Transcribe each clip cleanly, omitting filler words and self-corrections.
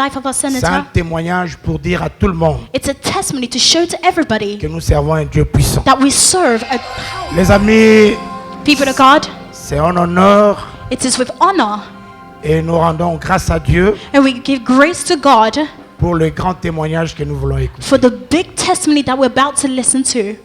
life of our C'est un senator. témoignage pour dire à tout le monde It's a testimony to show to everybody que nous servons un Dieu puissant. that we serve a Les amis, people of God. c'est un honneur It is with honor, et nous rendons grâce à Dieu and we give grace to God pour le grand témoignage que nous voulons écouter. for the big testimony that we're about to listen to.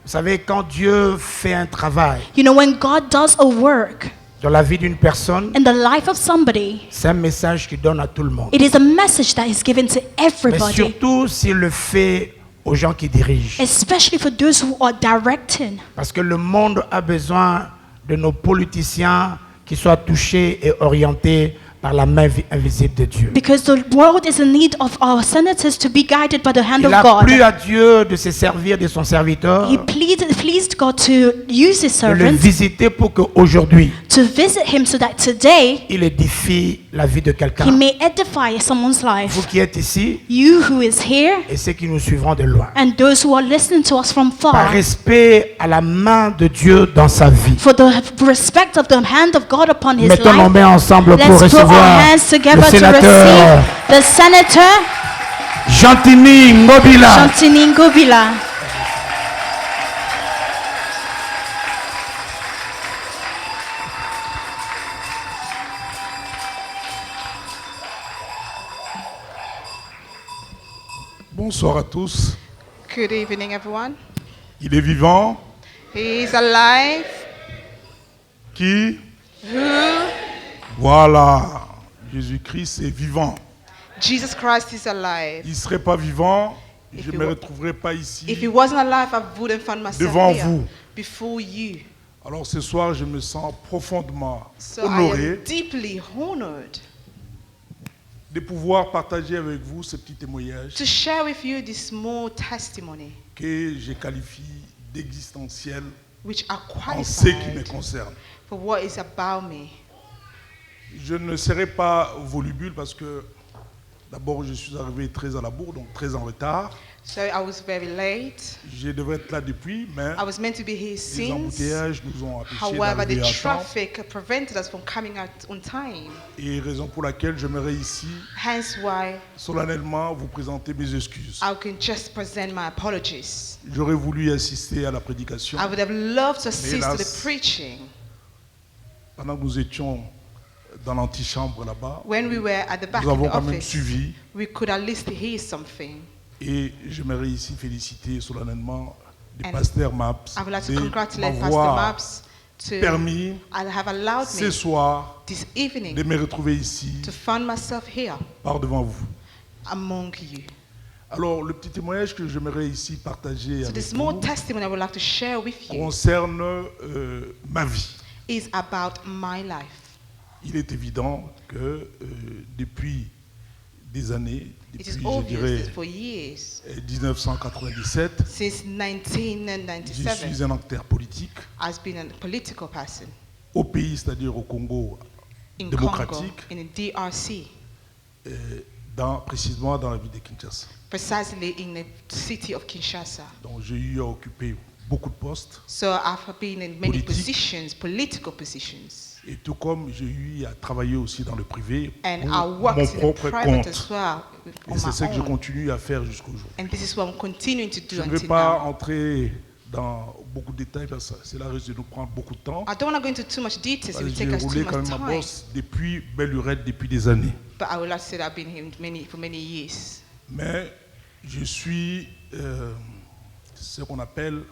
Vous savez, quand Dieu fait un travail You know, when God does a work dans la vie d'une personne, in the life of somebody, c'est un message qu'il donne à tout le monde. it is a message that is given to Mais everybody, surtout s'il le fait aux gens qui dirigent. especially for those who are directing. Parce que le monde a besoin de nos politiciens qui soient touchés et orientés par la main invisible de Dieu. Because the world is in need of our senators to be guided by the hand Il of a God. plu à Dieu de se servir de son serviteur, He pleased God to use his de le servant visiter pour qu'aujourd'hui, to visit him so that today il édifie la vie de he quelqu'un. may edify someone's Vous life. qui êtes ici You who is here et ceux qui nous suivront de loin. and those who are listening to us from Par far, respect à la main de Dieu dans sa vie. for the respect of the hand of God upon his Mettons nos life, mains ensemble pour let's put our recevoir hands le together to sénateur receive the Senator Jantini Ngobila. Jantini Ngobila. Bonsoir à tous. Good evening, everyone. Il est vivant. He is alive. Qui? Who? Voilà. Jésus-Christ est vivant. Jesus Christ is alive. Il ne serait pas vivant, If je ne he me wa- retrouverai pas ici. If he wasn't alive, I wouldn't find myself Devant here vous. before you. Alors ce soir, je me sens profondément So I honoré am deeply honored de pouvoir partager avec vous ce petit témoignage to share with you this small testimony, que je qualifie d'existentiel which are en ce qui me qualified concerne. for what is about me. Je ne serai pas volubile parce que d'abord je suis arrivé très à la bourre, donc très en retard. So I was very late. Je devrais être là depuis, mais I was meant to be here les since. embouteillages nous ont empêchés However, d'arriver the à temps. traffic prevented us from coming out on time. Et raison pour laquelle j'aimerais ici Hence why solennellement vous présenter mes excuses. I can just present my apologies. J'aurais voulu assister à la prédication. I would have loved to assist to the hélas, preaching. Pendant que nous étions dans l'antichambre là-bas, When we were at the back nous of avons the quand même office, suivi. we could at least hear something. Et j'aimerais ici féliciter solennellement le And pasteur Maps I would like to de congratulate Pastor m'avoir Maps to permis have allowed ce me soir this de evening me retrouver ici to find myself here par devant vous. among you. Alors le petit témoignage que j'aimerais ici partager So avec the small vous testimony I would like to share with you concerne ma vie. is about my life. Il est évident que depuis des années, It is depuis je obvious dirais that for years, 1997, since je 1997, suis un acteur politique I've been a political person au pays, c'est-à-dire au Congo in démocratique, Congo, in the DRC, précisément dans la ville de Kinshasa. precisely in the city of Kinshasa. Donc j'ai eu à occuper beaucoup de postes, So I've been in many Politique. positions, political positions, et tout comme j'ai eu à travailler aussi dans le privé and pour I mon worked in propre private compte. as well Et on c'est ce que je my own. continue à faire jusqu'au jour. And this is what I'm continuing to do Je ne vais until pas now. entrer dans beaucoup de détails parce que cela risque de nous prendre beaucoup de temps. I don't want to go into too much details. It will J'ai take us too roulé quand much même ma time. bosse depuis belle lurette depuis des années. But I would like to say that I've been here for many years. Mais je suis ce qu'on appelle,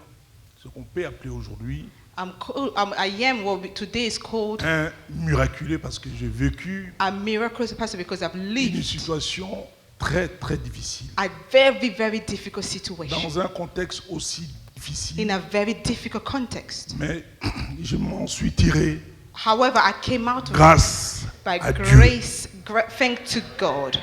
ce qu'on peut appeler aujourd'hui I am what today is called un miraculé parce que j'ai vécu a miraculous person because I've une lived situation très très difficile. a very, very difficult situation Dans un contexte aussi difficile, in a very difficult context. mais je m'en suis tiré However, I came out of it grâce by à Dieu. grace. Thank to God.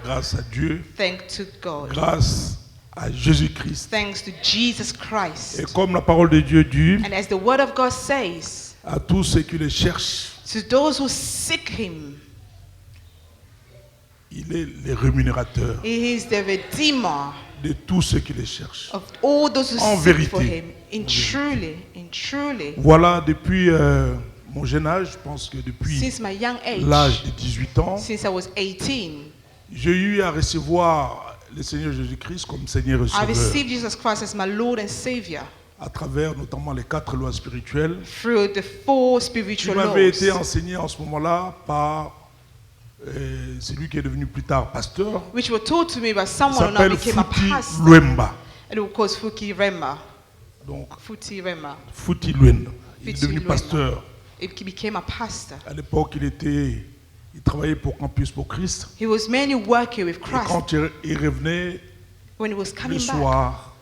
Grâce à Dieu, Thank to God. grâce à Jésus-Christ. Thanks to Jesus Et Christ. comme la parole de Dieu dit, And as the word of God says, à tous ceux qui le cherchent, to those who seek him, il est le rémunérateur he is the redeemer de tous ceux qui le cherchent. of all those who En seek vérité. for him. In truly, Voilà, depuis mon jeune âge, je pense que depuis since my young age, l'âge de 18 ans, since I was 18, J'ai eu à recevoir le Seigneur Jésus-Christ comme Seigneur et I Sauveur received Jesus Christ as my Lord and Savior à travers notamment les 4 lois spirituelles through the 4 qui spiritual m'avaient laws, été enseignées en ce moment-là par celui qui est devenu plus tard pasteur. which were taught to me by Il someone who now s'appelle became a Futi pastor. Luemba. And it was called Fuki Rema. Donc, Futi Rema. Futi Luemba. Il est Futi devenu Luemba. pasteur. He became a pastor. À l'époque, il travaillait pour Campus pour Christ. He was mainly working with Et Christ. quand il revenait When he was le coming back, soir,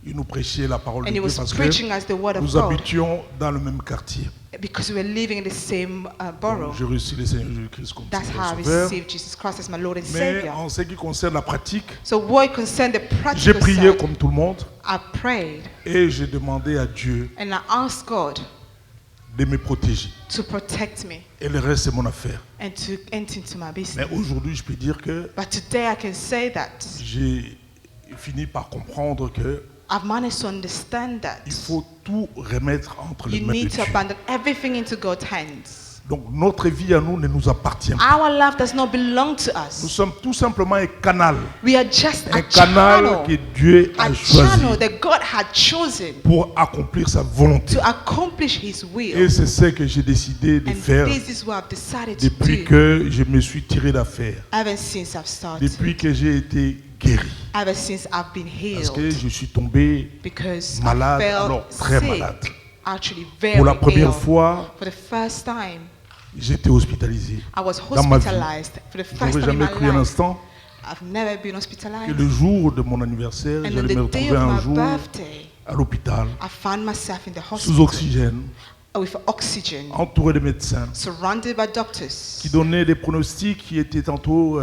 il nous prêchait la parole de and he Dieu was parce preaching que us the word of nous God, habitions dans le même quartier. because we were living in the same borough. J'ai reçu le Seigneur Jésus-Christ comme That's how I Seigneur et Sauveur. received Jesus Christ as my Lord and Mais Savior. en ce qui concerne la pratique, So what concerned the j'ai practical prié side, comme tout le monde I prayed et j'ai demandé à Dieu and I asked God de me protéger. to protect me Et le reste, c'est mon affaire. and to enter into my Mais business. aujourd'hui, je peux dire que But today I can say that j'ai fini par comprendre que I've managed to understand that il faut tout remettre entre les you mains de need to Dieu. abandon everything into God's hands. Donc notre vie à nous ne nous appartient pas. Our life does not belong to Nous us. sommes tout simplement un canal. We are just Un a canal channel, que Dieu a a choisi channel that God had chosen pour accomplir sa volonté. to accomplish His will. Et c'est ce que j'ai décidé de And faire this is what I've decided to depuis do que je me suis tiré d'affaire, ever since I've started, depuis que j'ai été guéri. ever since I've been Parce que healed, je suis tombé because malade, I alors felt très sick, malade. actually very Pour la première ill. fois, For the first time, j'étais hospitalisé. I was Dans ma vie. hospitalized. For the Je first n'aurais time in jamais my cru un life, instant I've never been que hospitalized. le jour de mon anniversaire, And on j'allais me the day retrouver of un my jour birthday, à l'hôpital, I found myself in the sous hospital oxygène, with oxygen, entouré de médecins surrounded by doctors qui donnaient des pronostics qui étaient tantôt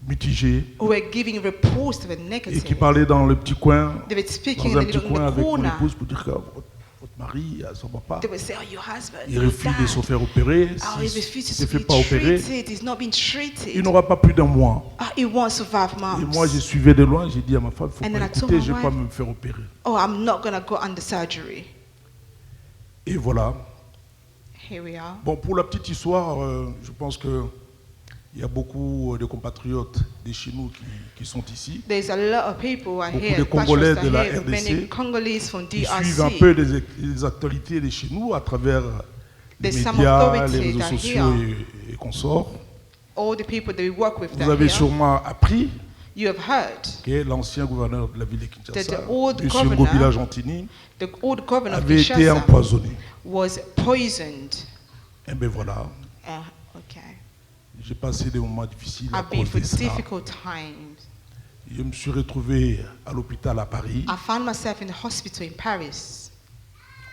mitigés who were giving reports that were et negative. qui parlaient dans le petit coin, They were speaking dans in un the, petit little, coin in the avec mon corner. épouse pour dire que votre mari, ça va pas. They would say, "Oh, your husband, Il he refuse de se died. faire opérer. Oh, he S'il refuses ne se to fait be pas opérer, treated. He's not been il treated. n'aura pas plus d'un mois. Oh, he won't survive Et months. moi, je suivais de loin, j'ai dit à ma femme, il And ne then faut I pas told écouter, my je ne vais pas wife, me faire opérer. Oh, I'm not going to go under surgery. Et voilà. Here we are. Bon, pour la petite histoire, je pense que il y a beaucoup de compatriotes de chez nous qui sont ici, There's a lot of people who are Beaucoup here, de Congolais pastors de are la here, RDC many Congolese from qui suivent un DRC. peu les actualités de chez nous à travers les There's some médias, authorities les réseaux that are sociaux here. et consorts. All the people that we work with that Vous avez here, sûrement appris you have heard que l'ancien gouverneur de la ville de Kinshasa, That the old M. governor Ngobila Gentini, the old governor of avait été Kinshasa empoisonné. was poisoned. Et bien voilà, Okay. j'ai passé des moments difficiles à I've been cause for de ça. difficult times. Je me suis retrouvé à l'hôpital à Paris, I found myself in the hospital in Paris.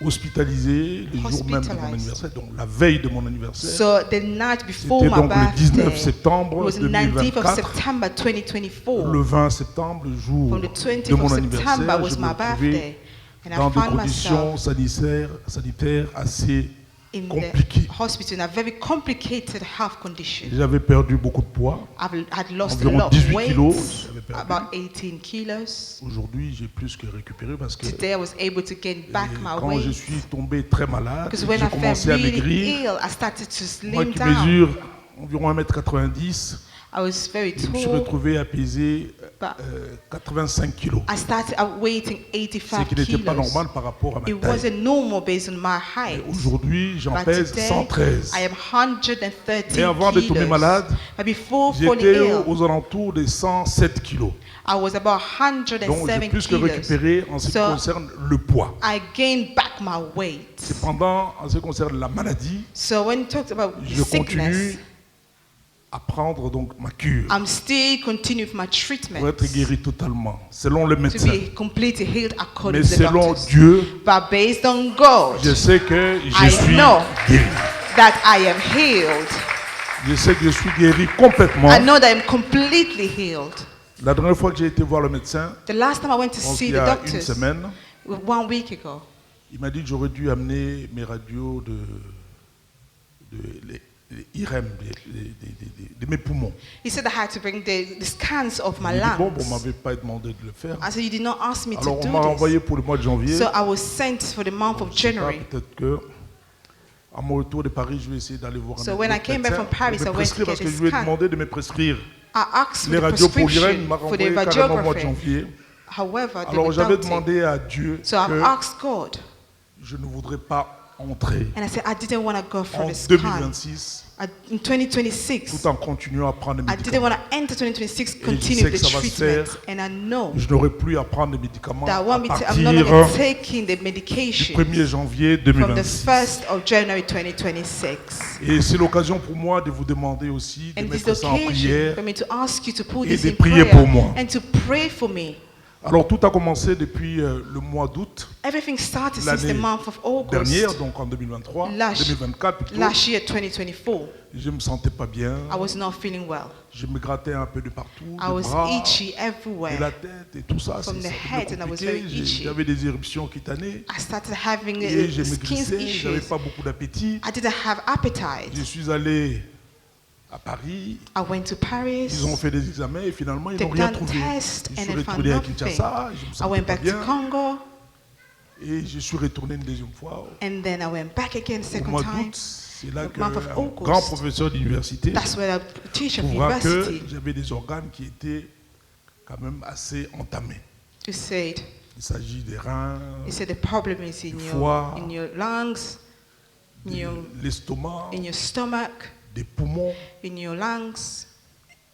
hospitalisé le jour même de mon Hospitalized. anniversaire, donc la veille de mon anniversaire. So the night before C'était my donc le 19 birthday, septembre it was the 19th of 2024. September 2024. Le 20 septembre, le jour From the de 20th mon of anniversaire, September was je me my retrouvais birthday. And I dans des found conditions myself sanitaires assez in compliquées. the hospital in a very complicated health condition. J'avais perdu beaucoup de poids. I'd lost Environ a lot 18 of weight, kilos, j'avais perdu. about 18 kilos. Aujourd'hui, j'ai plus que récupéré parce que Today I was able to gain back my quand je weight. suis tombé très malade, Because j'ai when I felt commencé à really maigrir. ill, I started to Moi slim qui down. mesure environ 1m90, I was very je me suis tall, retrouvé à peser but 85 kilos. I started out weighting Ce 85 qui n'était pas kilos. normal par rapport à ma It taille. wasn't normal based on my Et height. aujourd'hui, j'en But pèse today, 113. I am 113 Mais avant de tomber kilos. malade, But before falling J'étais ill, aux alentours de 107 kilos. I was about Donc j'ai 107 plus que kilos. récupéré en ce qui So, concerne le poids. I gained back my weight. Cependant, en ce qui concerne la maladie, So when you talked about je sickness, continue à prendre donc ma cure I'm still continuing with my pour treatment être guéri totalement, selon le to médecin. be completely healed according Mais to the selon doctors. Dieu, But based on God, je sais que je I suis know. guéri. that I am healed. Je sais que je suis guéri complètement. I know that I'm completely healed. La dernière fois que j'ai été voir le médecin, The last time I went to je pense see qu'il y the a une doctors, semaine, 1 week ago, il m'a dit que j'aurais dû amener mes radios les IRM, de mes poumons. he said I had to bring the scans of my Il dit, bon, lungs. on ne m'avait pas demandé de le faire. I said, you did not ask me Alors to on m'a do envoyé this. pour le mois de janvier. So I was sent for the month of Je sais pas, January. peut-être que à mon retour de Paris, je vais essayer d'aller voir So un when I autre came back médecin from Paris, pour me I went to prescrire get parce que a je lui ai scan. demandé de me prescrire I asked les for the radios pour l'Irène, il prescription m'a for renvoyé the carrément au mois de radiography. janvier. However, they Alors were j'avais doubting. demandé à Dieu So I've que asked God, je ne voudrais pas entrer and I said I didn't want to go for en the scan. 2026 In 2026, tout en continuant à prendre des I didn't médicaments. want to enter 2026 sais continue que the ça va se treatment, faire. and I know Je n'aurai plus à prendre des médicaments that à I'm partir no du longer taking the 1er medication janvier from the 2026. 1st of January 2026. Et c'est l'occasion pour moi de vous demander aussi de And this mettre ça en occasion prière. for me to ask you to put et this de in prier prayer pour moi. and to pray for me. Alors tout a commencé depuis le mois d'août Everything started since the l'année month of August dernière, donc en 2023, Last- 2024 plutôt. last year, 2024. Je me sentais pas bien. I was not feeling well. Je me grattais un peu de partout, I des was bras, itchy de la everywhere. tête et tout ça. From Ça the devenait head, and I was compliqué. very itchy. J'avais des éruptions cutanées I started having et je skin maigrissais. J'avais issues. pas beaucoup d'appétit. I didn't have Je appetite. suis allé à Paris. I went to Paris. Ils ont fait des examens et finalement ils n'ont They've rien done trouvé. tests Je and suis they found retourné à nothing. Kinshasa. Je me I sentais went pas back to bien Congo, et je suis retourné une deuxième fois. and then I went back again Au second mois time. d'août, c'est là The month of qu'un August. grand professeur d'université That's where I teach of trouvera que university. j'avais des organes qui étaient quand même assez entamés. You said, Il s'agit des reins, he said the problem is Foie. in your lungs, in your, l'estomac, in your stomach, des poumons in your lungs,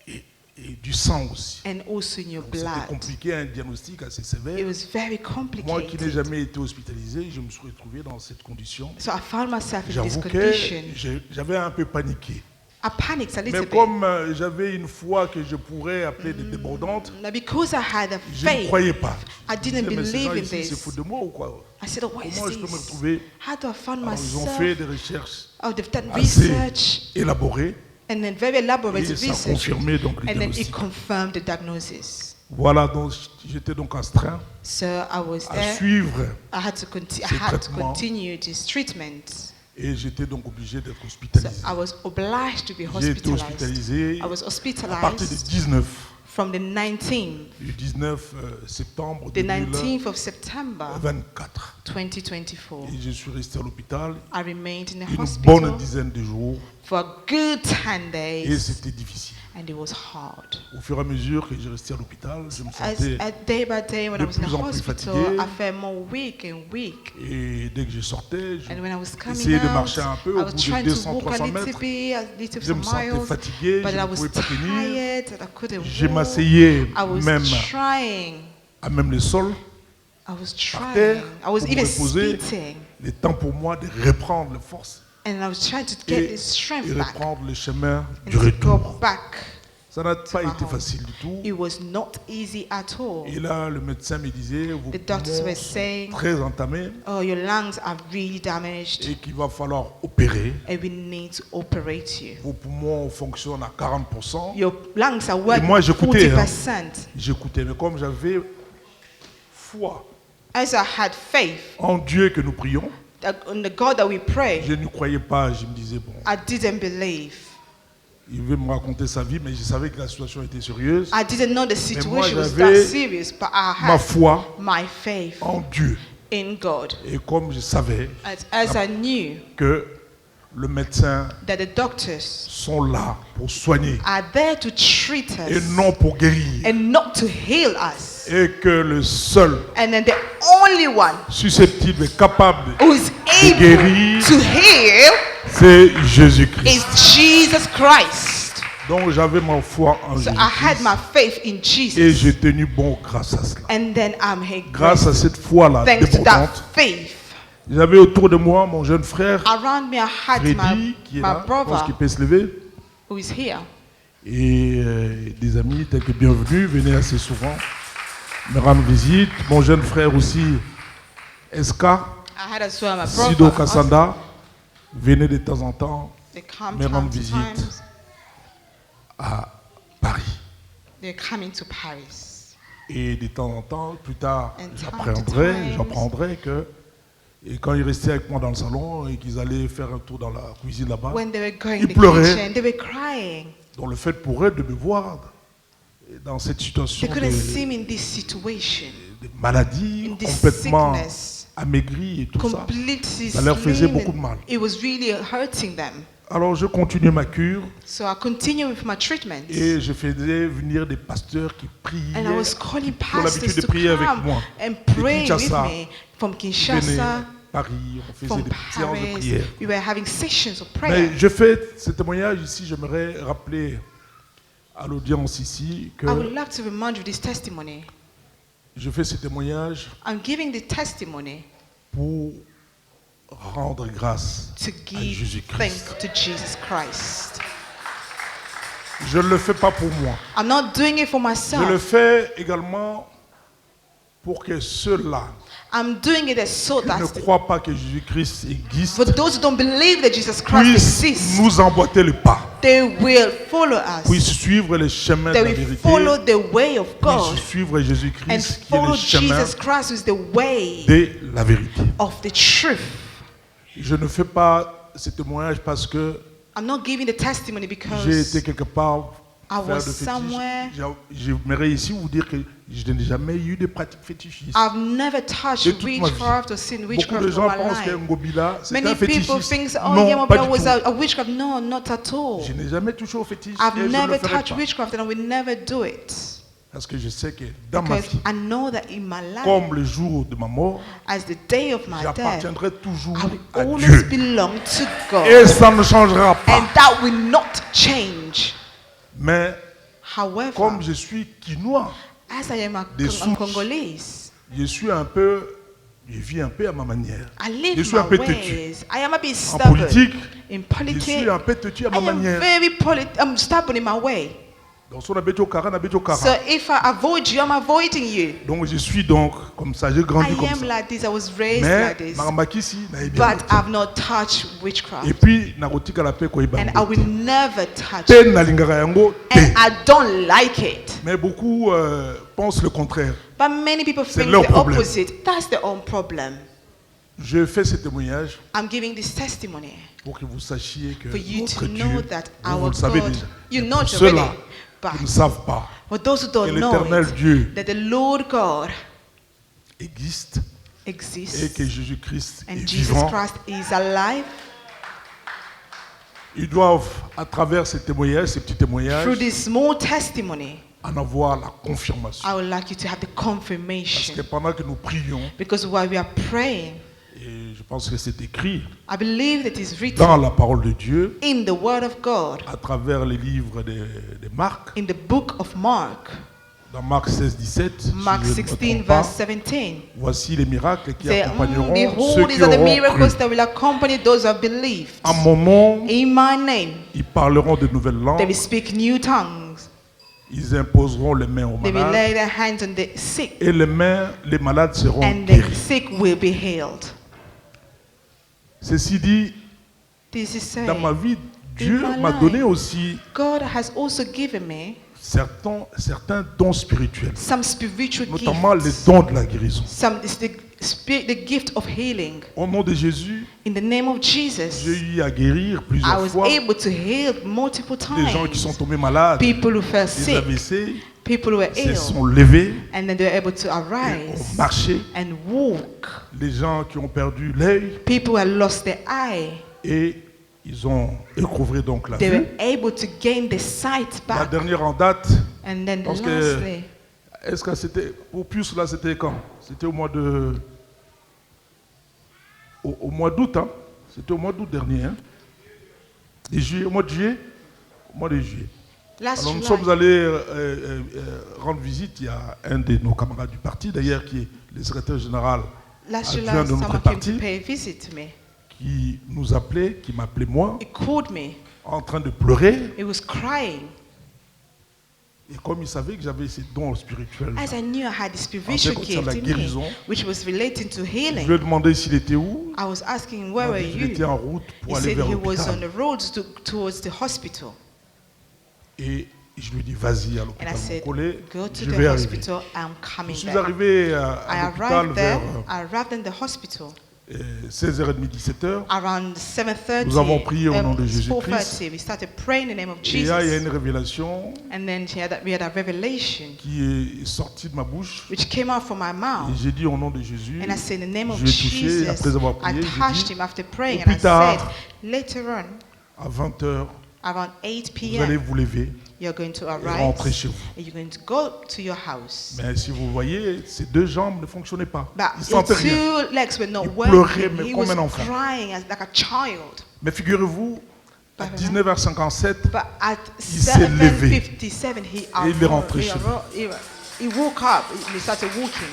et du sang aussi. and also in your Donc, c'était blood. compliqué, un diagnostic assez It sévère. was very Moi qui n'ai complicated. jamais été hospitalisé, je me suis retrouvé dans cette condition. So I found myself in this J'avoue que condition. j'avais un peu paniqué. I panicked a little Mais bit. comme j'avais une foi que je pourrais appeler débordante, Now, because I had a je ne faith, croyais pas. I Je didn't me disais, mais ces believe gens in ici, c'est this. fou de moi ou quoi? I said, oh, what is Comment je peux me this? retrouver? How do I find Alors, ils ont myself? fait des recherches Oh, they've done assez research élaborées and then very elaborate et ça a research. confirmé donc le And then it diagnostic. confirmed the diagnosis. Voilà, donc j'étais donc astreint So I was à there. suivre I had to, ces I had to traitements. continue this treatment. et j'étais donc obligé d'être So hospitalisé. I was obliged to be J'ai été hospitalized. hospitalisé I was à partir du hospitalized 19, from the 19th, du 19 septembre the 19th of September 2024. 2024. Et je suis resté à l'hôpital I remained in the une hospital bonne dizaine de jours for a good 10 et days, c'était difficile. and it was hard. Au fur et à mesure que je restais à l'hôpital, je me sentais... Day by day, when de I was in the plus en plus hospital, fatigué. I felt more weak and weak. Et dès que je sortais, And when I was coming j'essayais de out, marcher un peu. I Au was bout de trying to 200, walk a 300 little mètres, bit, a little je some me sentais miles, fatigué, but je I ne was pouvais pas tenir. tired and I couldn't Je walk. m'asseyais I was même trying. à même le sol. I was Par trying. terre, I was pour me even reposer. spitting. Le temps pour moi de reprendre les forces And I was trying to get et, this strength et back reprendre le chemin and du to go retour. back. Ça n'a pas my été home. facile du tout. It was not easy at all. Et là, le médecin me disait, vos The doctors poumons were sont saying, très entamés oh, your lungs are really damaged et qu'il va falloir opérer. and we need to operate you. Vos poumons fonctionnent à 40%. Your lungs are working moi, j'écoutais, 40%. J'écoutais, mais comme j'avais foi As I had faith en Dieu que nous prions, in the God that we pray, je ne croyais pas. Je me disais, bon, I didn't believe. il veut me raconter sa vie, mais je savais que la situation était sérieuse. I didn't know the Mais moi, situation was j'avais that serious, but I Ma had foi my faith en Dieu. in God. Et comme je savais As I knew que le médecin that the doctors sont là pour soigner are there to treat et us non pour guérir. and not to heal us. Et que le seul And then the only one susceptible et capable who is de able guérir, to heal c'est Jésus-Christ. is Jesus Christ. Donc j'avais ma foi en So I had Jésus-Christ my faith in et Jesus. j'ai tenu bon grâce à cela. And then I'm here Grâce à cette foi-là thanks to that débordante, faith. j'avais autour de moi mon jeune frère Around me, I had Freddy qui est my là, je pense brother qu'il peut se lever, who is here. et des amis tels que bienvenus, venez assez souvent me rendre visite. Mon jeune frère aussi, Eska, I had as well my Sido brother. Kassanda, venez de temps en temps They come me rendre time to visite times. à Paris. They're coming to Paris. Et de temps en temps, plus tard, And time to times. j'apprendrai que et quand ils restaient avec moi dans le salon et qu'ils allaient faire un tour dans la cuisine là-bas, When they were going ils in the pleuraient. kitchen, they were crying. Donc le fait pour eux de me voir dans cette situation They couldn't see me in this situation, de maladie, in this complètement sickness, amaigrie et tout ça, completely ça leur faisait slim, beaucoup de mal. and it was really hurting them. Alors je continue ma cure So I continued with my treatment. et je faisais venir des pasteurs qui priaient. And I was calling Qui ont l'habitude pastors de to prier avec come moi. and De pray with Kinshasa. me from Venez Kinshasa, Paris, on faisait from des séances de Paris. prière. We were having sessions of Mais prayer. je fais ce témoignage ici, j'aimerais rappeler à l'audience ici que I would like to remind you of this testimony. je fais ce témoignage I'm giving the testimony pour rendre grâce to à give Jésus-Christ. thanks to Jesus Christ. Je ne le fais pas pour moi. I'm not doing it for Je le myself. fais également pour que ceux-là I'm doing it so qui ne that croient pas que Jésus-Christ existe for those who don't believe that Jesus Christ puissent exists, nous emboîter le pas, they will follow us. puissent suivre le chemin de They la will vérité, follow the way of God puissent suivre and Jésus-Christ qui est follow le chemin Jesus Christ, who is the way de la vérité. of the truth. Je ne fais pas ce témoignage parce que I'm not giving the testimony j'ai because été quelque part I faire was de fétiche. somewhere. J'aimerais ici vous dire que je n'ai jamais eu de pratique fétichistes. I've never touched De toute ma vie. witchcraft or seen Beaucoup witchcraft de in gens my pensent qu'un life. Ngobila, c'est Many un people fétichiste. think, oh, Non, yeah, pas Mobila du was tout. a witchcraft. No, not at all. Je n'ai jamais touché au fétiche I've et je ne le never ferai touched pas. witchcraft and I will never do it. Parce que je sais que dans ma Because vie, I know that in my life, comme le jour de ma mort, as the day of my death, j'appartiendrai toujours I will à always Dieu. belong to God. Et ça ne changera pas. And that will not change. Mais However, comme je suis quinois, as I am a des a souches. Congolese, je suis un peu, je vis un peu à ma manière. I Je live suis un my peu têtu. ways. I am a bit En stubborn. politique, In je politics, suis un peu têtu à I ma am manière. very I'm stubborn in my way. Donc, si on habite au Kara, on habite au Kara. So if I avoid you, I'm avoiding you. Donc, je suis donc comme ça, j'ai grandi I comme am ça. like this. I was raised Mais, like this. Marakisi, naïe bien. But I've not touched Et witchcraft. puis, narotika la paix quoi And I will never touch Te it. na lingaka yango te. And I don't like it. Mais beaucoup pensent le contraire. But many people C'est think leur the problème. opposite. That's their own problem. Je fais ce témoignage I'm giving this testimony pour que vous sachiez que for you notre to Dieu, know that vous our le savez God, déjà. you Mais know pour it already. ceux-là qui ne But savent pas for those who que don't know l'éternel it, Dieu that the Lord God existe et exists que Jésus-Christ est and Jesus vivant, Christ is alive, ils doivent, à travers ces témoignages, ces petits témoignages, through this small testimony, en avoir la confirmation. I would like you to have the Parce confirmation. que pendant que nous prions, Because while we are praying, et je pense que c'est écrit I believe that it's written dans la parole de Dieu, in the Word of God, à travers les livres de Marc, in the book of Mark, dans Marc 16, 17, Mark si je ne me 16, trompe pas, verse 17. voici les miracles qui Say, accompagneront ceux behold, qui these are the auront miracles cru. that will accompany those who have believed. En mon nom, In my name, ils parleront de nouvelles they langues, will speak new tongues. ils imposeront les mains aux They will malades, lay their hands on the sick, et les malades seront and the guéris. sick will be healed. Ceci dit, This is dans ma saying, vie, Dieu my m'a life, donné aussi God has also given me certains dons spirituels, some spiritual notamment les gifts. dons de la guérison. Some is the gift of healing. Au nom de Jésus, In the name of Jesus, j'ai eu à guérir I plusieurs was fois able to heal multiple des gens qui sont times. tombés malades, People who fell des sick, AVC, people who were se ill, sont levés, and then they were able to et ont arise marché, and walk. les gens qui ont perdu l'œil People who had lost their eye, et ils ont recouvré donc la they vue. were able to gain the sight La back. dernière en date, And then parce que lastly, est-ce que c'était pour plus là, c'était quand? C'était au mois d'août, hein? C'était au mois d'août dernier, hein? Et juillet, au mois de juillet, au mois de juillet. last Alors nous July, sommes allés rendre visite. Il y a un de nos camarades du parti, d'ailleurs, qui est le secrétaire général last adjoint July, de notre someone came parti, to pay a visit to me. qui nous appelait, qui m'appelait moi, He called me. en train de pleurer. He was crying. Et comme il savait que j'avais ces dons spirituels, As I knew I had this en ce qui spiritual concerne gift la in me, guérison, which was relating to je lui ai healing, demandé s'il était où. I was asking, Il where m'a were dit qu'il était you? en route He pour aller said vers he was on l'hôpital. the road towards the hospital. Et je lui ai dit, vas-y à And I l'hôpital, said, mon collègue, go to je the vais arriver. hospital, I'm Je coming suis there. arrivé I à l'hôpital arrived there, vers I arrived in the hospital 16h30, 17h. around 7:30. Nous avons prié au nom de Jésus-Christ. 4:30. We started praying in the name of Et là, il y a Jesus. une révélation And then we had a revelation qui est sortie de ma bouche. which came out from my Et mouth. j'ai dit au nom de Jésus, And I said, in the name of je l'ai touché Jesus, après avoir I prié. touched J'ai him dit, after praying, au and I plus tard, said, later on, à 20 heures, around 8 vous allez p.m., vous lever you're going to et arise rentrer chez vous. and you're going to go to your house. Mais si vous voyez, ces deux jambes ne fonctionnaient pas. But Ils his sentaient rien. two legs were not Il pleurait, working. mais He comme was un enfant. crying as like a child. Mais figurez-vous, à Pardon? 19h57, But at Il s'est levé. 7:57, he Et il est rentré chez he woke up. He started walking.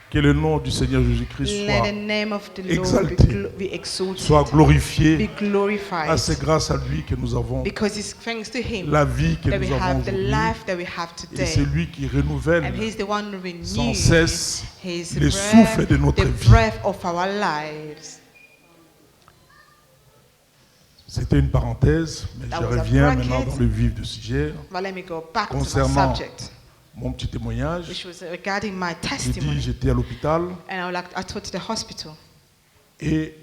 que le nom du Seigneur Jésus-Christ Let the name of the Lord exalté, be exalted, soit be glorifié. glorified. Ah, c'est grâce à lui que nous avons Because it's thanks to him la vie que that we nous avons have the aujourd'hui. life that we have Et c'est today. lui qui renouvelle And he's the one who renews sans cesse his les breath, souffles de notre the vie. breath of our lives. C'était une parenthèse, mais That je was a reviens bracket. maintenant dans le vif du sujet. But let me go back to my Concernant subject, mon petit témoignage, which was regarding my j'ai dit testimony. j'étais à l'hôpital And I told to the hospital. et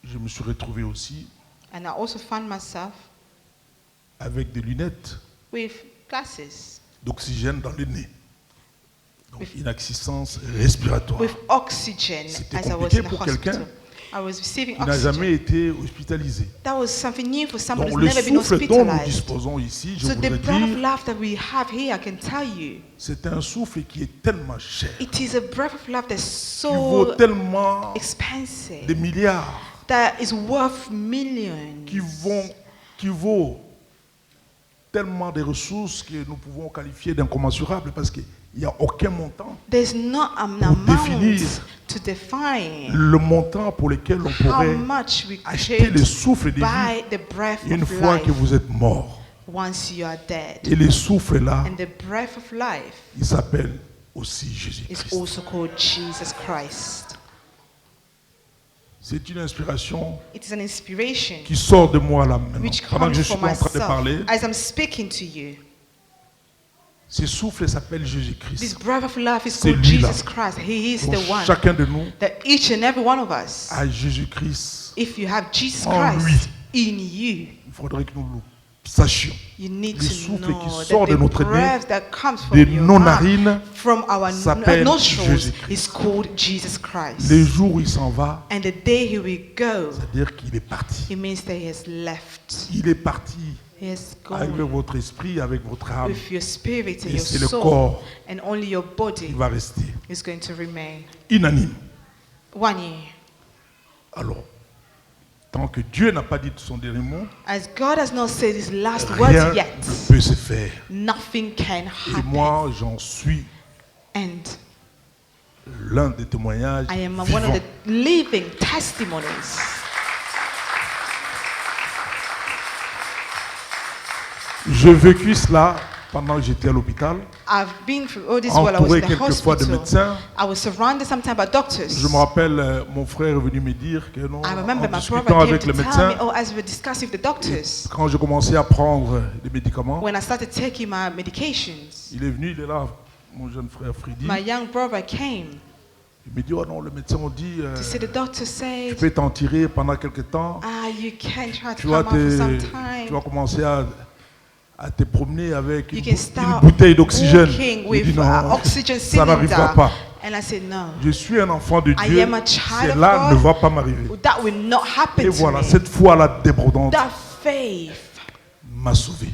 je me suis retrouvé aussi And I also found myself avec des lunettes with glasses, d'oxygène dans le nez. Donc une assistance respiratoire. with oxygen C'était as I was compliqué in the pour quelqu'un hospital. I was receiving Il n'a jamais oxygen. été hospitalisé. That was something new for somebody Donc who's le never been souffle dont nous hospitalized. disposons ici, je So the voudrais breath of dire, life that we have here, I can tell you, c'est un souffle qui est tellement cher, it is a breath of life that's qui vaut so tellement expensive, des milliards, that is worth millions, qui vaut tellement de ressources que nous pouvons qualifier d'incommensurables parce qu'il n'y a aucun montant. There's not an Pour amount définir to define Le montant pour lequel on how pourrait much we acheter le could souffle de vie buy the breath une of fois life que vous êtes mort. once you are dead. Et le souffle là, And the breath of life il s'appelle aussi is Jésus-Christ. also called Jesus Christ. C'est une inspiration It is an inspiration qui sort de moi là maintenant. which Pendant que comes je suis from en train de myself parler, as I'm speaking to you. ce souffle s'appelle This Jésus-Christ. breath of life is C'est called lui-là. Jesus Christ. He is Donc, the one chacun de nous that each and every one of us, a Jésus-Christ. if you have Jesus En Christ in you, Il faudrait que nous le sachions. you need Le to souffle know qui that sort de the notre nez, breath that comes de from your nos mouth, narines, from our s'appelle nostrils, Jésus-Christ. is called Jesus Christ. Les jours où il s'en va, And the day he will go, c'est-à-dire qu'il est parti. it means that he has left. Il est parti He has avec gone votre esprit, avec votre âme. with your spirit and Et your c'est le soul, corps and only your qui body va rester is going to remain. inanime. 1 year. Alors, tant que Dieu n'a pas dit son dernier mot, As God has not said his last rien words yet, ne peut se faire. nothing can Et happen. moi, j'en suis And l'un des témoignages I am one vivants. of the living testimonies. J'ai vécu cela pendant que j'étais à l'hôpital, I've been through all this while I was entouré in the quelquefois de hospital. médecins. I was surrounded sometimes by doctors. Je me rappelle, mon frère est venu me dire que non, I remember en my discutant brother came avec to le tell me, médecin, oh, as we were discussing with the doctors, quand j'ai commencé à prendre des médicaments, when I started taking my medications, il est venu, il est là, mon jeune frère Freddy, my young brother came il me dit, oh non, le médecin m'a dit, to say the doctor tu said, peux t'en tirer pendant quelques temps, you can try to tu vas, come out for some tu time. vas commencer à te promener avec You une, can une start bouteille d'oxygène. walking Il dit with non, oxygen ça n'arrivera cylinder. pas. And I said, no, Je suis un enfant de I Dieu, am a child of cela God. ne va pas m'arriver. that will not happen Et to voilà, me. cette foi-là débordante That faith m'a sauvé.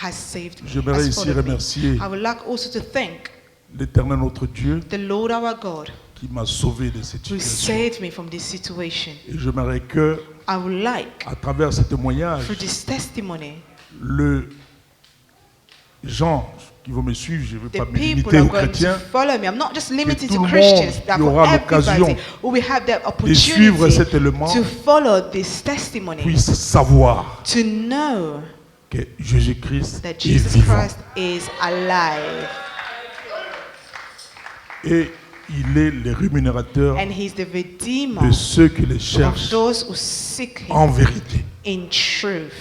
has saved me. J'aimerais has ici followed me. remercier I would like also to thank l'Éternel notre Dieu the Lord our God qui m'a sauvé de cette who situation. saved me from this situation. Et j'aimerais que, I would like, à travers ce témoignage, through this testimony, le gens qui vont me suivre, je ne veux the pas me people limiter are aux going to chrétiens, follow me. I'm not just limited tout to le Christians, monde that qui for aura l'occasion everybody who will have the de suivre cet opportunity élément to follow this testimony, puisse savoir to know que Jésus-Christ that est Jesus vivant. Christ is alive Et il est le rémunérateur and he's the redeemer de ceux qui le of cherchent those who seek him en vérité. in truth.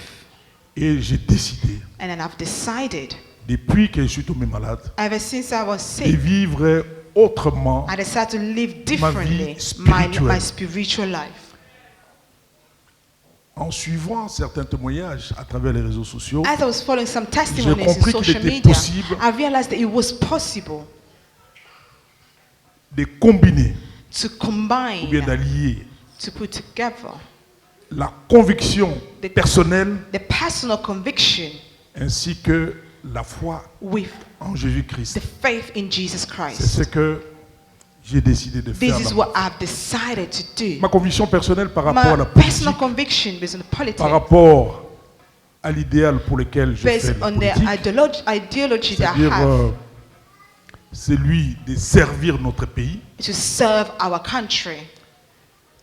Et j'ai décidé, And then I've decided, depuis que je suis tombé malade, ever since I was de sick, vivre autrement I decided to live vie differently spirituelle. my spiritual life. en suivant certains témoignages à travers les réseaux sociaux. As I was following some testimonies in compris qu'il social était media, possible I realized that it was possible De combiner to ou bien combine, d'allier to put together la conviction personnelle the personal conviction ainsi que la foi with en Jésus-Christ. the faith in Jesus C'est Christ. ce que j'ai décidé de faire. This is what I've decided to do. Ma conviction personnelle par rapport à My la personal politique, conviction based on the par politics, rapport à l'idéal pour lequel je fais based la on the politique, ideology that I c'est-à-dire have celui de servir notre pays to serve our country,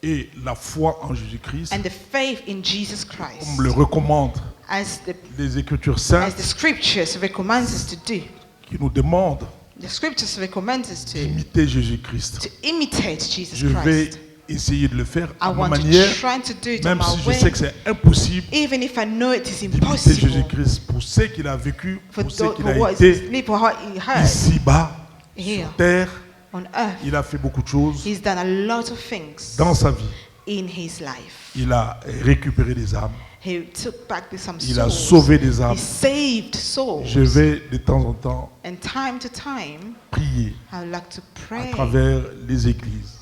et la foi en Jésus-Christ, and the faith in Jesus Christ, comme le recommandent as les Écritures the saintes, scriptures recommend us to do. qui nous demandent The scriptures recommend us d'imiter Jésus-Christ. to imitate Jesus Je vais Christ. essayer de le faire I à ma want manière, to try to do it même on si my je way, sais que c'est impossible even if I know it is d'imiter impossible Jésus-Christ pour ce qu'il a vécu, for pour ce qu'il for a what été for what he heard ici-bas, here sur terre. on earth. Il a fait beaucoup de choses He's done a lot of things dans sa vie. in his life. Il a récupéré des âmes. He took back some Il a souls. sauvé des âmes. He saved souls. Je vais de temps en temps And time to time, prier I would like to à pray travers les églises.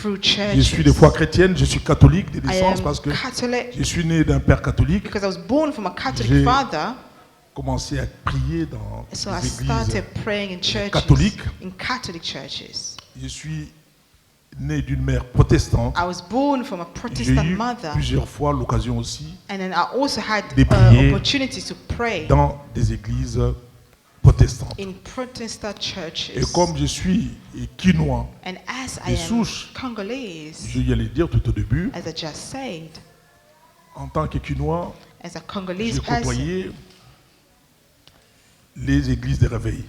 through churches. Je suis de foi chrétienne, je suis catholique de I naissance am parce que Catholic je suis né d'un père catholique. because I was born from a Catholic J'ai father. Commencé à prier dans So I les started églises. praying in churches, catholiques. in Catholic churches. Je suis né d'une mère protestante. I was born from a J'ai Protestant eu mother, plusieurs fois l'occasion aussi and then I also had de prier opportunities to pray dans des églises protestantes. in Protestant churches. Et comme je suis quinois, And as de I am souche, Congolese, je y allais dire tout au début, as I just said, en tant que quinois, as a j'ai Congolese person, côtoyé les églises de réveil.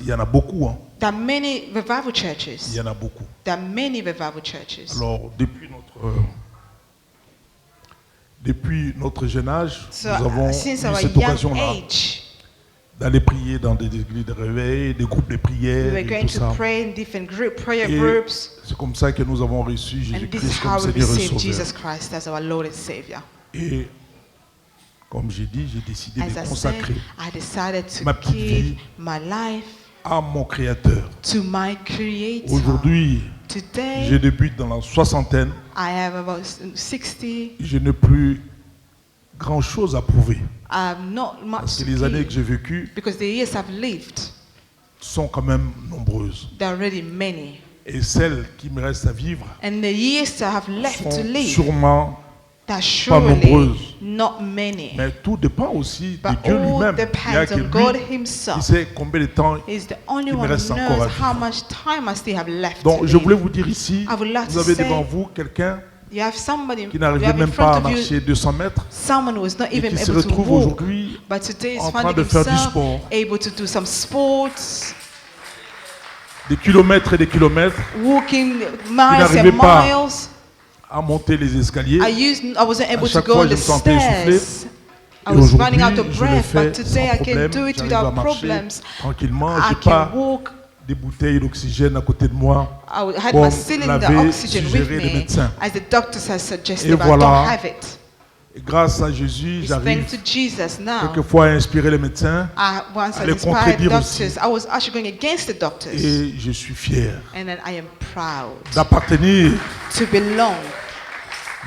Il y en a beaucoup, hein. there are many revival Il churches. y en a beaucoup. There are many revival churches. Alors, depuis notre jeune âge, So nous avons eu since our cette young occasion-là age, d'aller prier dans des églises de réveil, des groupes de we prière were et going tout ça. to pray in different prayer Et groups, c'est comme ça que nous avons reçu and this is Jésus-Christ how comme we Seigneur et received Sauveur. Jesus Christ as our Lord and Savior. Et comme j'ai dit, j'ai décidé As de I said, consacrer I decided ma to petite give vie my life à mon Créateur. to my Creator. Aujourd'hui, je Today, débute dans la soixantaine. I am about 60. Je n'ai plus grand-chose à prouver. I have not much Parce to que les années give que j'ai vécues because the years I've lived, sont quand même nombreuses. there are already many. Et celles qui me restent à vivre And the years that I have left to sont live, sûrement. there are nombreuses. surely not many. Mais tout dépend aussi de But Dieu all lui-même. Il y a depends que on God lui qui Himself. sait combien de temps. He's the only Il me one reste who encore knows à how vivre. much time I still have left Donc to je voulais live. vous dire ici, I would like vous to avez say- devant vous quelqu'un You have somebody qui you n'arrivait have in même pas à front of you, marcher 200 mètres someone who is not et even qui se able to retrouve walk, aujourd'hui but today is en train finding de faire du himself sport. able to do some sports, des kilomètres et des kilomètres walking miles n'arrivait and pas miles. à monter les escaliers. I wasn't able to chaque go fois, on je the me sentais essoufflé. stairs. I Et was aujourd'hui, running out of je le breath, fais but today sans I can problème. do it J'arrive à without marcher problems. tranquillement. I J'ai can pas walk. des bouteilles d'oxygène à côté de moi. I had comme my cylinder l'avaient oxygen with suggéré les me, médecins. as the doctors have suggested, Et but I voilà. don't have it. Et grâce à Jésus, It's j'arrive thanks to Jesus now. quelquefois à inspirer les médecins Once à I les inspired contredire doctors, aussi. I was actually going against the doctors. et je suis fier And then I am proud d'appartenir. to belong.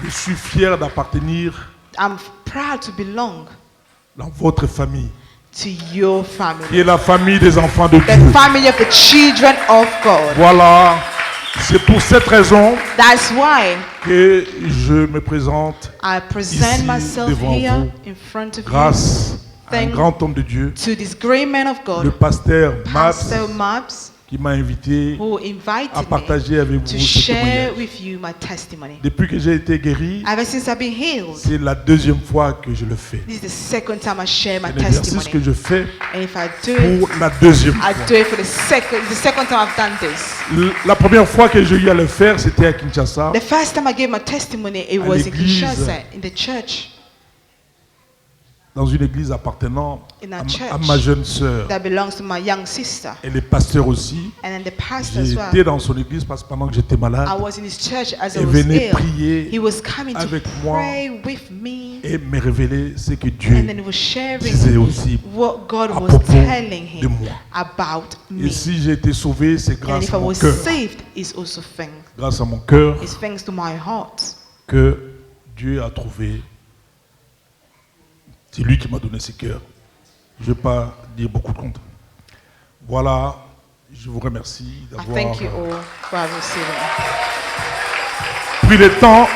Je suis fier d'appartenir I'm proud to belong dans votre famille, to your qui family. est la famille des enfants de The Dieu. family of the children of God. Voilà, c'est pour cette raison That's why que je me présente I present Ici, myself devant here vous, in front of grâce à un Thank- grand homme de Dieu, you to this great man of le God, pasteur Max, Pastor Maps, qui m'a invité who à invited partager me avec to vous ce share témoignage. with you my testimony. Depuis que j'ai été guéri, Ever since I've been healed, c'est la deuxième fois que je le fais. this is the second time I share my C'est l'exercice que testimony. je fais And if I do it, pour la deuxième I fois. do it for the second time I've done this. La première fois que j'ai eu à le faire, c'était à Kinshasa, The first time I gave my testimony, it À was in l'église. Kinshasa, in the church dans une église appartenant In a à church. ma jeune sœur. that belongs to my young sister. Elle est pasteur aussi. And then the pastor as J'ai well. été dans son église parce que pendant que j'étais malade, I was in his church as I elle was venait ill. prier He was coming to avec moi pray with me. et me révéler ce que Dieu And then he was sharing disait aussi. what God à was propos telling de him moi. about Et me. si j'ai été sauvé, c'est And grâce if I à mon was cœur. saved, it's also thanks. Grâce à mon cœur It's thanks to my heart que Dieu a trouvé. C'est lui qui m'a donné ce cœur. Je ne vais pas dire beaucoup de comptes. Voilà, je vous remercie I d'avoir thank you all for receiving. pris le temps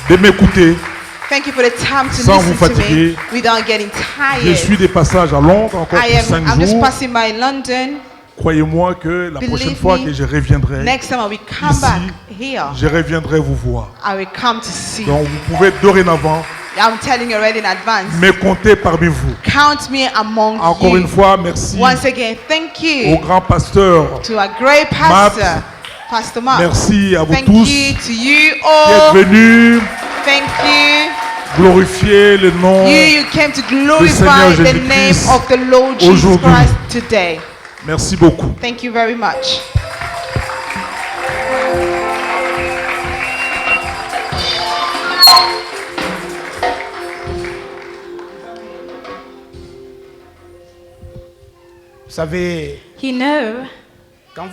de m'écouter. Thank you for the time to Sans vous listen to me fatiguer. without getting Je tired. suis de passage à Londres encore pour 5 I'm just jours. passing by London. Croyez-moi que la Believe prochaine fois me, que je reviendrai, Next time I will come ici, back here, je reviendrai vous voir. I will come to see. Donc vous pouvez dorénavant I'm telling you already in advance. me compter parmi vous. Count me among Encore you. une fois, merci Once again, thank au you grand pasteur. to our great pastor, Pastor Mark. Merci à vous Thank tous you to you qui all. êtes venus Thank you. glorifier le nom. You came to Seigneur glorify the name Jésus-Christ of the Lord Jesus aujourd'hui. Christ today. Merci beaucoup. Thank you very much. Vous savez, You know, quand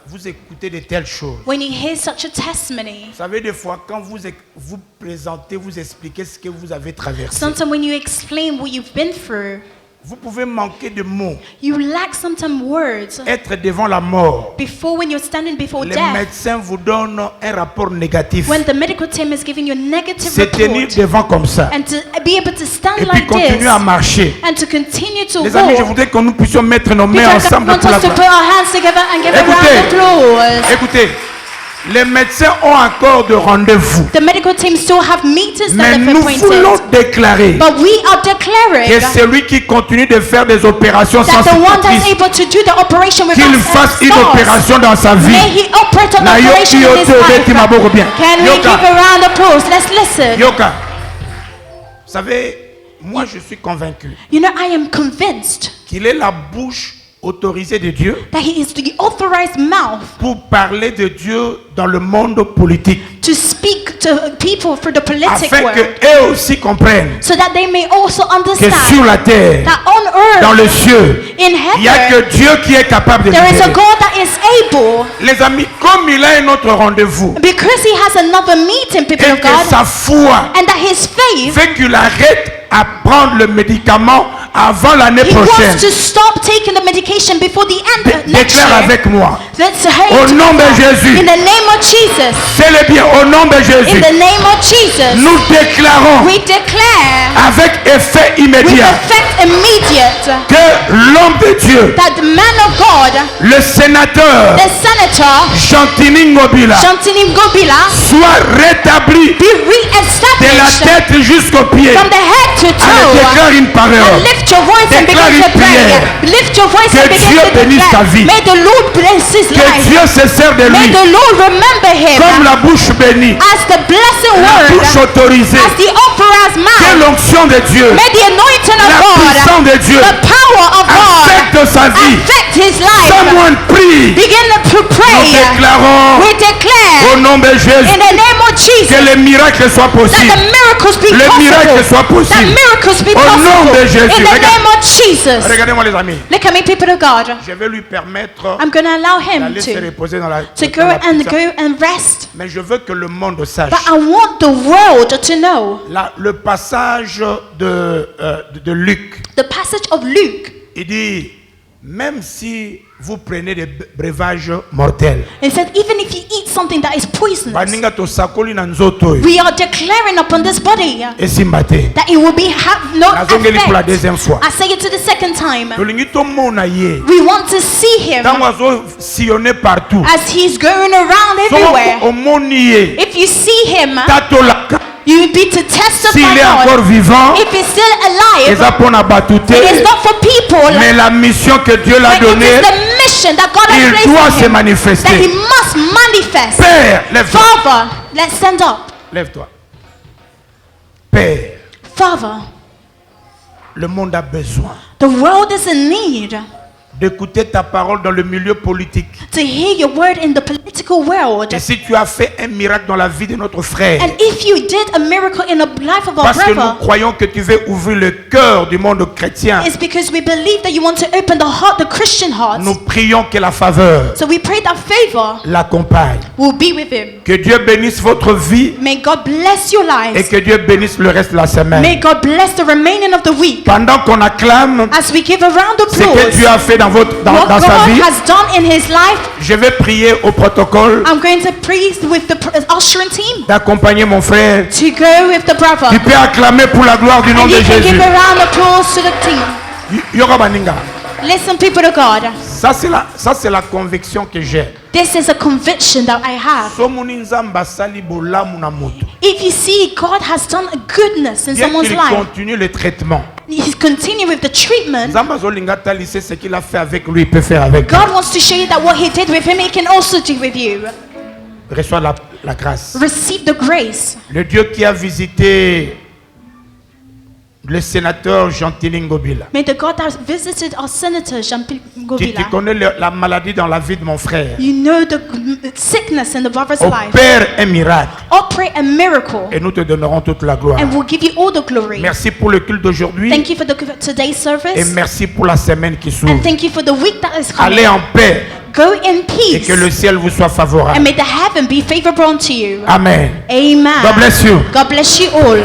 vous écoutez de telles choses, when you hear such a testimony, vous savez, des fois, quand vous présentez, vous expliquez ce que vous avez traversé, sometimes when you explain what you've been through, vous pouvez manquer de mots, you lack sometimes words. être devant la mort. Before, when you're standing before Les death, médecins vous donnent un rapport négatif. when the medical team is giving you a negative Se tenir report, devant comme ça. and to be able to stand Et puis like continuer this, à marcher. and to continue to Les amis, je walk, voudrais que nous puissions mettre nos mains because I ensemble want pour la us to put gloire. our hands together and give a Écoutez. round of applause. Écoutez, les médecins ont encore de rendez-vous. The medical team still have meetings that Mais they've nous voulons appointed, déclarer but we are declaring que celui qui continue de faire des opérations sans that the one that's cicatrice, able to do the operation qu'il without fasse une scars, opération dans sa vie. may he operate an Na yo operation in his kiyoto life. beti maboko bien. Can we Yoka. give a round of applause? Let's listen. Yoka. Vous savez, moi je suis convaincu You know, I am convinced qu'il est la bouche autorisée de Dieu that he is the authorized mouth pour parler de Dieu dans le monde politique, to speak to people for the politic afin world, qu'eux aussi comprennent so that they may also que understand sur la terre, that on dans le earth, ciel, in il n'y a heaven, que Dieu qui est capable de there is a libérer. God that is able, Les amis, comme il a un autre rendez-vous because he has another meeting, people et of que God, sa foi and that his faith, fait qu'il arrête à prendre le médicament avant l'année he prochaine, wants to stop taking the medication before the end of next déclare year. avec moi, Let's hear au it nom de together. Jésus, In the name of Jesus. c'est le bien, au nom de In Jésus, the name of Jesus. nous déclarons We declare avec effet with immédiat effect immediate que l'homme de Dieu, that the man of God, le sénateur the senator, Chantini Ngobila, Shantini Gobila, soit rétabli be de la re-established tête jusqu'aux pieds. from the head to Allez, toe. déclare une parole. And lift your voice and Déclare begin une to pray. prière. Lift your voice Que and begin Dieu to bénisse ta vie. declare. May the Lord bless his Que life. Dieu se sert de May lui the Lord remember him comme la bouche bénie, as the blessing la bouche word, autorisée, as the authorized que mouth. l'onction de Dieu, May the anointing of la God, puissance de Dieu the power of God, affecte sa vie. affect his life. Someone prie. Begin to Nous pray. déclarons We au declare nom de in Jésus the name of que Jesus les miracles soient that possibles. the miracles be Le miracle possible. soit That possible. miracles be Au nom possible. de Jésus. In the Regarde. name of Jesus. Regardez-moi les amis. Look at me, people of God. Je vais lui permettre I'm going to allow him d'aller se to reposer dans la, go dans la and pizza. go and rest. Mais je veux que le monde sache. But I want the world to know Le passage de Luc, the passage of Luke. il dit, même si vous prenez des breuvages mortels, It said, even if you eat something that is poisonous, baninga tosakoli na nzoto oyo, we are declaring upon this body esimba te. that it will be have no Nazongeli pour la effect. deuxième fois. I say it to the second time. Tolingi tomona ye, We want to see him ntango azosillonne partout. as he's going around everywhere. Soko omoni ye, If you see him, tatolaka, you will be to testify s'il est encore God. vivant, If he's still alive, eza pona batu te. it is not for people, Mais la mission que Dieu l'a but it donnée, is the mission that God has il placed doit on se him, that he manifester. must manifest. Père, lève-toi. Father, let's stand up. Lève-toi. Père, Father, le monde a besoin the world is in need d'écouter ta parole dans le milieu politique. to hear your word in the political world. Et si tu as fait un miracle dans la vie de notre frère, And if you did a miracle in the life of our parce que nous brother, croyons que tu veux ouvrir le cœur du monde chrétien, it's because we believe that you want to open the heart, the Christian heart. nous prions que la faveur So we pray that favor l'accompagne. will be with him. Que Dieu bénisse votre vie May God bless your et lives. que Dieu bénisse le reste de la May semaine. God bless the remaining of the week. Pendant qu'on acclame As we give a round of ce que Dieu applause, a fait dans what sa God vie, has done in his life, je vais prier au protocole I'm going to praise with the ushering team d'accompagner mon frère. to go with the brother. Tu peux acclamer pour la gloire du nom And de you can Jésus. give a round of applause to the team. Yoka Baninga. Listen, people of God, Ça c'est la conviction que j'ai. this is a conviction that I have. Somoni nzamba sali bolamu na moto. If you see God has done a goodness in Bien someone's qu'il life, continue le traitement. he's continuing with the treatment. Nzamba zolinga talise ce qu'il a fait avec lui, il peut faire avec toi. God wants to show you that what he did with him, he can also do with you. Reçois la grâce. Receive the grace. Le Dieu qui a visité le sénateur Gentilly Ngobila, May the God that visited our senator, Jean-Pierre qui Ngobila, connaît la maladie dans la vie de mon frère, you know the sickness in the brother's life. opère un miracle Operate a miracle, et nous te donnerons toute la gloire. and we'll give you all the glory. Merci pour le culte d'aujourd'hui Thank you for today's et service, merci pour la semaine qui s'ouvre. and thank you for the week that is coming. Allez en paix Go in et peace, que le ciel vous soit and favorable. may the heaven be favorable unto you. Amen. Amen. God bless you. God bless you all.